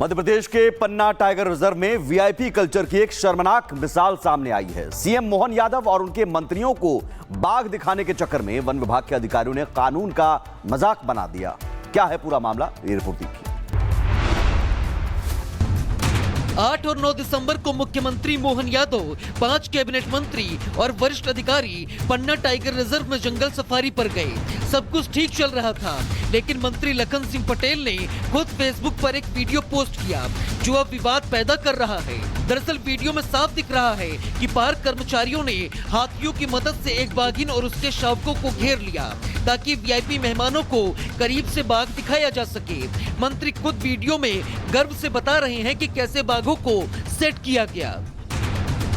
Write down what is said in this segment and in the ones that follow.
मध्य प्रदेश के पन्ना tiger reserve में VIP culture की एक शर्मनाक मिसाल सामने आई है। सीएम मोहन यादव और उनके मंत्रियों को बाघ दिखाने के चक्कर में वन विभाग के अधिकारियों ने कानून का मजाक बना दिया। क्या है पूरा मामला, ये रिपोर्ट देखिए। 8 और 9 दिसंबर को मुख्यमंत्री मोहन यादव, 5 कैबिनेट मंत्री और वरिष्ठ अधिकारी पन्ना टाइगर रिजर्व में जंगल सफारी पर गए। सब कुछ ठीक चल रहा था, लेकिन मंत्री लखन सिंह पटेल ने खुद फेसबुक पर एक वीडियो पोस्ट किया जो अब विवाद पैदा कर रहा है। दरअसल वीडियो में साफ दिख रहा है कि पार्क कर्मचारियों ने हाथियों की मदद से एक बाघिन और उसके शावकों को घेर लिया ताकि वीआईपी मेहमानों को करीब से बाघ दिखाया जा सके। मंत्री खुद वीडियो में गर्व से बता रहे हैं कि कैसे बाघों को सेट किया गया।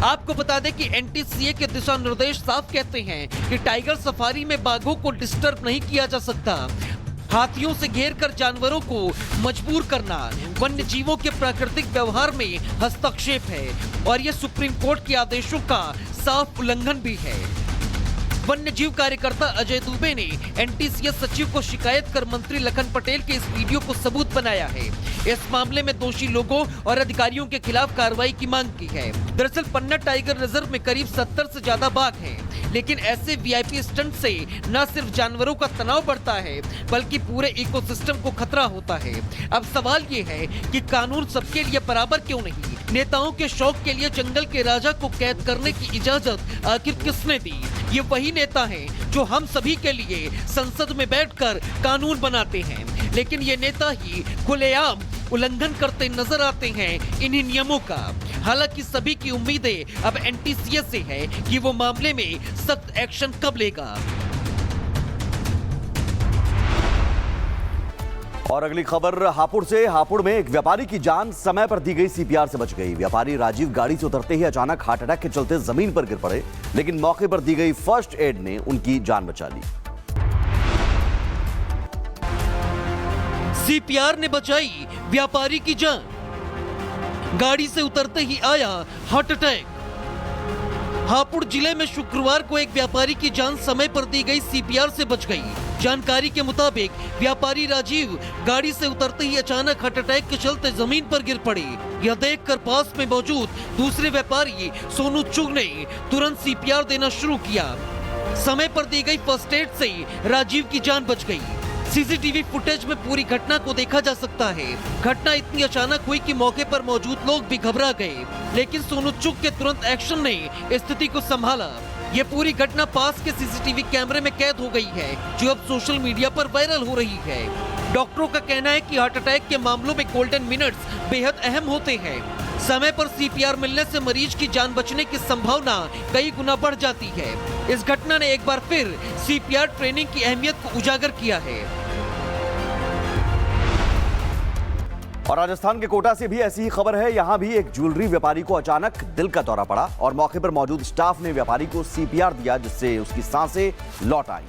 आपको बता दें कि एनटीसीए के दिशा निर्देश साफ कहते हैं कि टाइगर सफारी में बाघों को डिस्टर्ब नहीं किया जा सकता। हाथियों से घेरकर जानवरों को मजबूर करना वन्य जीवों के प्राकृतिक व्यवहार में हस्तक्षेप है और यह सुप्रीम कोर्ट के आदेशों का साफ उल्लंघन भी है। वन्य जीव कार्यकर्ता अजय दुबे ने एनटीसीए सचिव को शिकायत कर मंत्री लखन पटेल के इस वीडियो को सबूत बनाया है। इस मामले में दोषी लोगों और अधिकारियों के खिलाफ कार्रवाई की मांग की है। दरअसल पन्ना टाइगर रिजर्व में करीब 70 से ज्यादा बाघ हैं, लेकिन ऐसे वीआईपी स्टंट से न सिर्फ जानवरों का तनाव बढ़ता है बल्कि पूरे इकोसिस्टम को खतरा होता है। अब सवाल ये है कि कानून सबके लिए बराबर क्यों नहीं? नेताओं के शौक के लिए जंगल के राजा को कैद करने की इजाजत आखिर किसने दी? ये वही नेता हैं जो हम सभी के लिए संसद में बैठकर कानून बनाते हैं, लेकिन ये नेता ही खुलेआम उल्लंघन करते नजर आते हैं इन्हीं नियमों का। हालांकि सभी की उम्मीदें अब एनटीसीए से है कि वो मामले में सख्त एक्शन कब लेगा। और अगली खबर हापुड़ से। हापुड़ में एक व्यापारी की जान समय पर दी गई सीपीआर से बच गई। व्यापारी राजीव गाड़ी से उतरते ही अचानक हार्ट अटैक के चलते जमीन पर गिर पड़े, लेकिन मौके पर दी गई फर्स्ट एड ने उनकी जान बचा ली। सीपीआर ने बचाई व्यापारी की जान। गाड़ी से उतरते ही आया हार्ट अटैक। हापुड़ जिले में शुक्रवार को एक व्यापारी की जान समय पर दी गई सीपीआर से बच गई। जानकारी के मुताबिक व्यापारी राजीव गाड़ी से उतरते ही अचानक हार्ट अटैक के चलते जमीन पर गिर पड़े। यह देखकर पास में मौजूद दूसरे व्यापारी सोनू चुग ने तुरंत सीपीआर देना शुरू किया। समय पर दी गई फर्स्ट एड से राजीव की जान बच गई। सीसीटीवी फुटेज में पूरी घटना को देखा जा सकता है। घटना इतनी अचानक हुई कि मौके पर मौजूद लोग भी घबरा गए, लेकिन सोनू चुग के तुरंत एक्शन ने स्थिति को संभाला। ये पूरी घटना पास के सीसीटीवी कैमरे में कैद हो गई है, जो अब सोशल मीडिया पर वायरल हो रही है। डॉक्टरों का कहना है कि हार्ट अटैक के मामलों में गोल्डन मिनट्स बेहद अहम होते हैं। समय पर सीपीआर मिलने से मरीज की जान बचने की संभावना कई गुना बढ़ जाती है। इस घटना ने एक बार फिर सीपीआर ट्रेनिंग की अहमियत को उजागर किया है। और राजस्थान के कोटा से भी ऐसी ही खबर है। यहां भी एक ज्वेलरी व्यापारी को अचानक दिल का दौरा पड़ा और मौके पर मौजूद स्टाफ ने व्यापारी को सीपीआर दिया, जिससे उसकी सांसें लौट आई।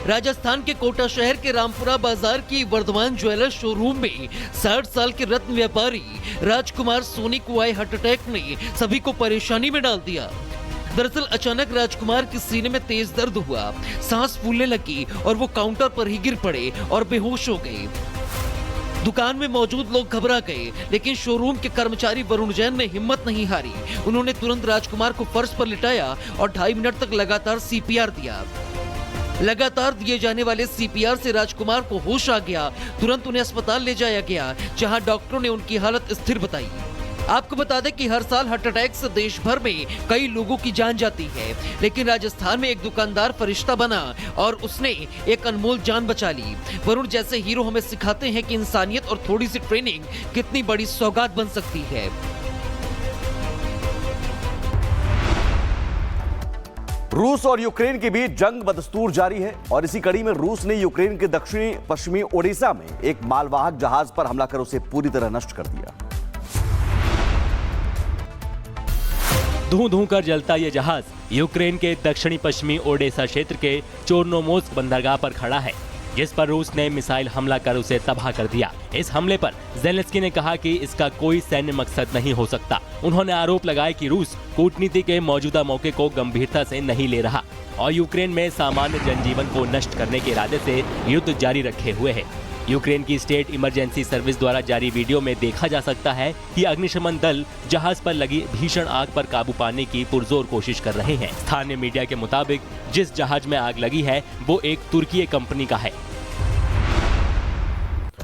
राजस्थान के कोटा शहर के रामपुरा बाजार की वर्धमान ज्वेलर्स शोरूम में 60 साल के रत्न व्यापारी राजकुमार सोनी को आए हार्ट अटैक ने सभी को परेशानी में डाल दिया। दरअसल अचानक राजकुमार के सीने में तेज दर्द हुआ, सांस फूलने लगी और वो काउंटर पर ही गिर पड़े और बेहोश हो गए। दुकान में मौजूद लोग घबरा गए, लेकिन शोरूम के कर्मचारी वरुण जैन ने हिम्मत नहीं हारी। उन्होंने तुरंत राजकुमार को फर्श पर लिटाया और 2.5 मिनट तक लगातार सीपीआर दिया। लगातार दिए जाने वाले सीपीआर से राजकुमार को होश आ गया। तुरंत उन्हें अस्पताल ले जाया गया, जहां डॉक्टरों ने उनकी हालत स्थिर बताई। आपको बता दें कि हर साल हार्ट अटैक से देश भर में कई लोगों की जान जाती है, लेकिन राजस्थान में एक दुकानदार फरिश्ता बना और उसने एक अनमोल जान बचा ली। वरुण जैसे हीरो हमें सिखाते हैं कि इंसानियत और थोड़ी सी ट्रेनिंग कितनी बड़ी सौगात बन सकती है। रूस और यूक्रेन के बीच जंग बदस्तूर जारी है और इसी कड़ी में रूस ने यूक्रेन के दक्षिणी पश्चिमी ओडिशा में एक मालवाहक जहाज पर हमला कर उसे पूरी तरह नष्ट कर दिया। धूं-धूं कर जलता ये जहाज यूक्रेन के दक्षिणी पश्चिमी ओडेसा क्षेत्र के चोर्नोमोर्स्क बंदरगाह पर खड़ा है। जिस पर रूस ने मिसाइल हमला कर उसे तबाह कर दिया। इस हमले पर ज़ेलेंस्की ने कहा कि इसका कोई सैन्य मकसद नहीं हो सकता। उन्होंने आरोप लगाया कि रूस कूटनीति के मौजूदा मौके को गंभीरता से नहीं ले रहा और यूक्रेन में सामान्य जनजीवन को नष्ट करने के इरादे से युद्ध जारी रखे हुए है। यूक्रेन की स्टेट इमरजेंसी सर्विस द्वारा जारी वीडियो में देखा जा सकता है कि अग्निशमन दल जहाज पर लगी भीषण आग पर काबू पाने की पुरजोर कोशिश कर रहे हैं। स्थानीय मीडिया के मुताबिक जिस जहाज में आग लगी है वो एक तुर्की कंपनी का है।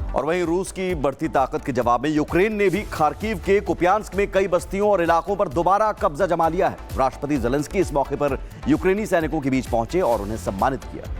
और वहीं रूस की बढ़ती ताकत के जवाब में यूक्रेन ने भी खार्किव के कुपियांस्क में कई बस्तियों और इलाकों पर दोबारा कब्जा जमा लिया है। राष्ट्रपति ज़ेलेंस्की इस मौके पर यूक्रेनी सैनिकों के बीच पहुंचे और उन्हें सम्मानित किया।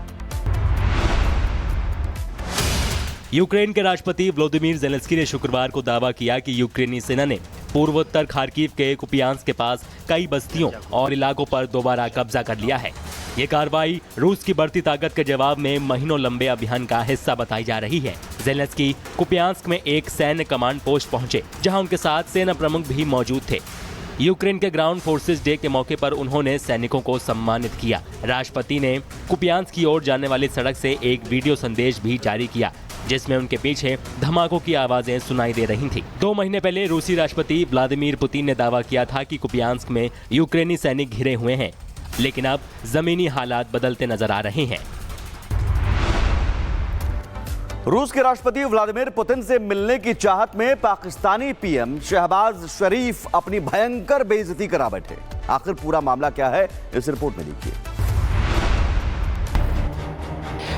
यूक्रेन के राष्ट्रपति व्लादिमीर ज़ेलेंस्की ने शुक्रवार को दावा किया कि यूक्रेनी सेना ने पूर्वोत्तर खार्किव के कुपियांस्क के पास कई बस्तियों और इलाकों पर दोबारा कब्जा कर लिया है। ये कार्रवाई रूस की बढ़ती ताकत के जवाब में महीनों लंबे अभियान का हिस्सा बताई जा रही है। ज़ेलेंस्की कुपियांस्क में एक सैन्य कमांड पोस्ट पहुंचे, जहां उनके साथ सेना प्रमुख भी मौजूद थे। यूक्रेन के ग्राउंड फोर्सेस डे के मौके पर उन्होंने सैनिकों को सम्मानित किया। राष्ट्रपति ने कुपियांस्क की ओर जाने वाली सड़क से एक वीडियो संदेश भी जारी किया, जिसमें उनके पीछे धमाकों की आवाजें सुनाई दे रही थीं। 2 महीने पहले रूसी राष्ट्रपति व्लादिमीर पुतिन ने दावा किया था कि कुपियांस्क में यूक्रेनी सैनिक घिरे हुए हैं, लेकिन अब जमीनी हालात बदलते नजर आ रहे हैं। रूस के राष्ट्रपति व्लादिमीर पुतिन से मिलने की चाहत में पाकिस्तानी पीएम शहबाज शरीफ अपनी भयंकर बेइज्जती करा बैठे। आखिर पूरा मामला क्या है, इस रिपोर्ट में देखिए।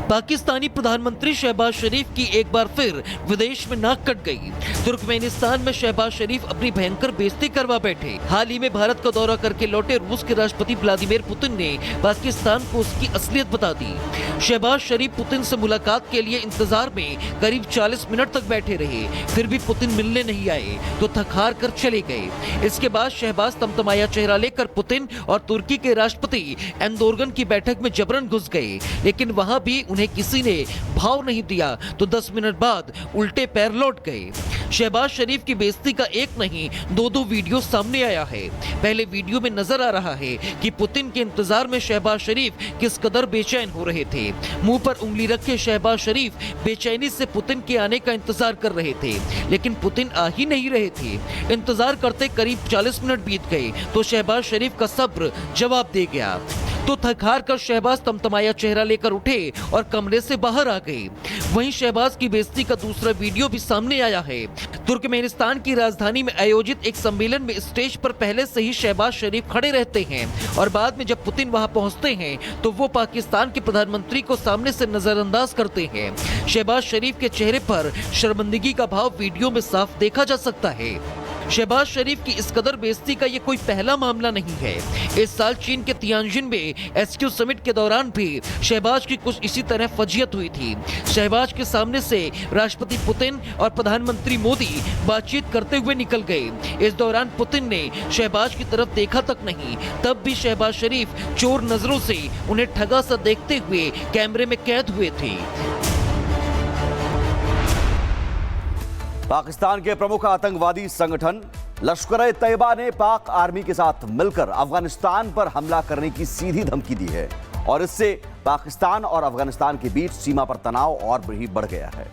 पाकिस्तानी प्रधानमंत्री शहबाज शरीफ की एक बार फिर विदेश में नाक कट गई। तुर्कमेनिस्तान में शहबाज शरीफ अपनी भयंकर बेइज्जती करवा बैठे। हाल ही में भारत का दौरा करके लौटे रूस के राष्ट्रपति व्लादिमीर पुतिन ने पाकिस्तान को उसकी असलियत बता दी। शहबाज शरीफ पुतिन से मुलाकात के लिए इंतजार में करीब 40 मिनट तक बैठे रहे, फिर भी पुतिन मिलने नहीं आए तो थक हार कर चले गए। इसके बाद शहबाज तमतमाया चेहरा लेकर पुतिन और तुर्की के राष्ट्रपति एर्दोगन की बैठक में जबरन घुस गए, लेकिन वहां भी उन्हें किसी ने भाव नहीं दिया तो 10 मिनट बाद उल्टे पैर लौट गए। शहबाज शरीफ की बेइज्जती का एक नहीं 2 वीडियो सामने आया है। पहले वीडियो में नजर आ रहा है कि पुतिन के इंतजार में शहबाज शरीफ किस कदर बेचैन हो रहे थे। मुंह पर उंगली रखे शहबाज शरीफ बेचैनी से पुतिन के आने का इंतजार कर रहे थे, लेकिन पुतिन आ ही नहीं रहे थे। इंतजार करते करीब 40 मिनट बीत गए तो शहबाज शरीफ का सब्र जवाब दे गया। तो थक हार कर शहबाज तमतमाया चेहरा लेकर उठे और कमरे से बाहर आ गए। वहीं शहबाज की बेइज्जती का दूसरा वीडियो भी सामने आया है। तुर्कमेनिस्तान की राजधानी में आयोजित एक सम्मेलन में स्टेज पर पहले से ही शहबाज शरीफ खड़े रहते हैं और बाद में जब पुतिन वहां पहुंचते हैं तो वो पाकिस्तान के प्रधानमंत्री को सामने से नजरअंदाज करते हैं। शहबाज शरीफ के चेहरे पर शर्मिंदगी का भाव वीडियो में साफ देखा जा सकता है। शहबाज शरीफ की इस कदर बेइज्जती का ये कोई पहला मामला नहीं है। इस साल चीन के तियानजिन में एसक्यू समिट के दौरान भी शहबाज की कुछ इसी तरह फजीयत हुई थी। शहबाज के सामने से राष्ट्रपति पुतिन और प्रधानमंत्री मोदी बातचीत करते हुए निकल गए। इस दौरान पुतिन ने शहबाज की तरफ देखा तक नहीं, तब भी शहबाज शरीफ चोर नजरों से उन्हें ठगा सा देखते हुए कैमरे में कैद हुए थे। पाकिस्तान के प्रमुख आतंकवादी संगठन लश्कर-ए-तैयबा ने पाक आर्मी के साथ मिलकर अफगानिस्तान पर हमला करने की सीधी धमकी दी है और इससे पाकिस्तान और अफगानिस्तान के बीच सीमा पर तनाव और भी बढ़ गया है।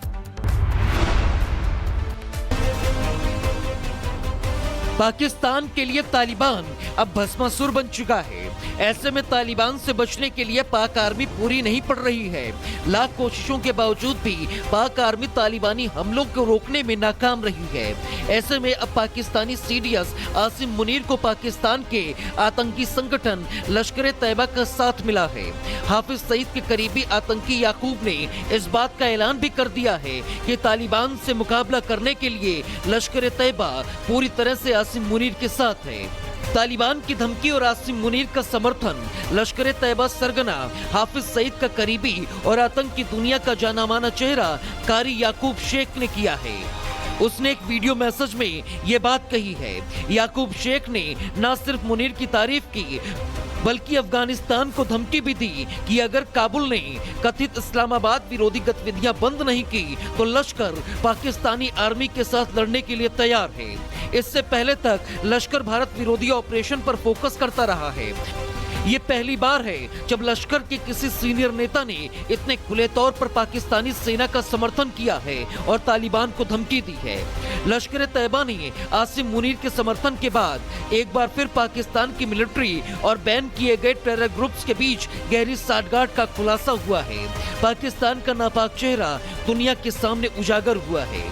पाकिस्तान के लिए तालिबान अब भस्मासुर बन चुका है। ऐसे में तालिबान से बचने के लिए पाक आर्मी पूरी नहीं पड़ रही है। लाख कोशिशों के बावजूद भी पाक आर्मी तालिबानी हमलों को रोकने में नाकाम रही है। ऐसे में अब पाकिस्तानी सीडीएस आसिम मुनीर को पाकिस्तान के आतंकी संगठन लश्कर-ए-तैयबा का साथ मिला है। हाफिज सईद के करीबी आतंकी याकूब ने इस बात का ऐलान भी कर दिया है कि तालिबान से मुकाबला करने के लिए लश्कर-ए-तैयबा पूरी तरह से आसिम मुनीर के साथ है। तालिबान की धमकी और आसिम मुनीर का समर्थन लश्कर-ए-तैयबा सरगना हाफिज सईद का करीबी और आतंक की दुनिया का जाना माना चेहरा कारी याकूब शेख ने किया है। उसने एक वीडियो मैसेज में ये बात कही है। याकूब शेख ने न सिर्फ मुनीर की तारीफ की बल्कि अफगानिस्तान को धमकी भी दी कि अगर काबुल ने कथित इस्लामाबाद विरोधी गतिविधियां बंद नहीं की तो लश्कर पाकिस्तानी आर्मी के साथ लड़ने के लिए तैयार है। इससे पहले तक लश्कर भारत विरोधी ऑपरेशन पर फोकस करता रहा है। ये पहली बार है जब लश्कर के किसी सीनियर नेता ने इतने खुले तौर पर पाकिस्तानी सेना का समर्थन किया है और तालिबान को धमकी दी है। लश्कर तैयबा ने आसिम मुनीर के समर्थन के बाद एक बार फिर पाकिस्तान की मिलिट्री और बैन किए गए टेरर ग्रुप्स के बीच गहरी साठगांठ का खुलासा हुआ है। पाकिस्तान का नापाक चेहरा दुनिया के सामने उजागर हुआ है।